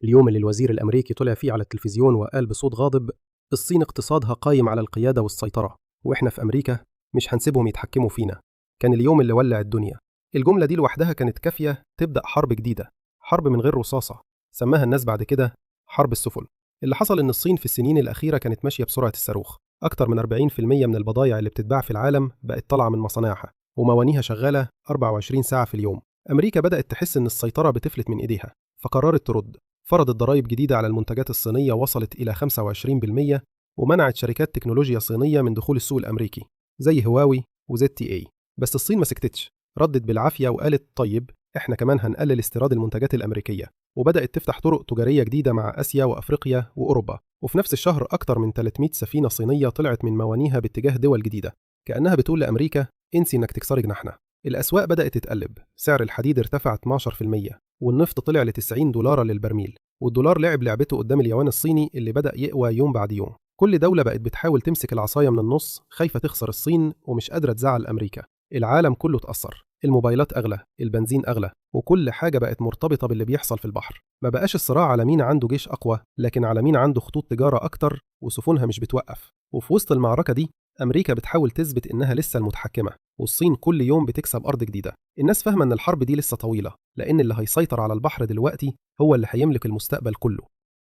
اليوم اللي الوزير الأمريكي طلع فيه على التلفزيون وقال بصوت غاضب: الصين اقتصادها قايم على القيادة والسيطرة، وإحنا في أمريكا مش هنسيبهم يتحكموا فينا. كان اليوم اللي ولع الدنيا. الجملة دي لوحدها كانت كافية تبدأ حرب جديدة، حرب من غير رصاصة. سماها الناس بعد كده حرب السفن. اللي حصل إن الصين في السنين الأخيرة كانت ماشية بسرعة الصاروخ. أكتر من 40% من البضائع اللي بتتباع في العالم بقت طالعة من مصانعها، وموانيها شغالة 24 ساعة في اليوم. أمريكا بدأت تحس إن السيطرة بتفلت من إيديها، فقررت ترد. فرضت ضرائب جديدة على المنتجات الصينية وصلت إلى 25%، ومنعت شركات تكنولوجيا صينية من دخول السوق الأمريكي زي هواوي وZTE. بس الصين ما سكتتش، ردت بالعافية وقالت طيب إحنا كمان هنقلل استيراد المنتجات الأمريكية، وبدأت تفتح طرق تجارية جديدة مع آسيا وأفريقيا وأوروبا. وفي نفس الشهر أكتر من 300 سفينة صينية طلعت من موانيها باتجاه دول جديدة، كأنها بتقول لأمريكا انسي إنك تكسري جناحنا. الأسواق بدأت تتقلب، سعر الحديد ارتفع 12%، والنفط طلع ل $90 للبرميل، والدولار لعب لعبته قدام اليوان الصيني اللي بدأ يقوى يوم بعد يوم. كل دولة بقت بتحاول تمسك العصاية من النص، خايفة تخسر الصين ومش قادرة تزعل أمريكا. العالم كله اتأثر، الموبايلات أغلى، البنزين أغلى، وكل حاجة بقت مرتبطة باللي بيحصل في البحر. ما بقاش الصراع على مين عنده جيش أقوى، لكن على مين عنده خطوط تجارة أكتر وسفنها مش بتوقف. وفي وسط المعركة دي أمريكا بتحاول تثبت إنها لسه المتحكمة، والصين كل يوم بتكسب أرض جديدة. الناس فاهمة إن الحرب دي لسه طويلة، لأن اللي هيسيطر على البحر دلوقتي هو اللي هيملك المستقبل كله.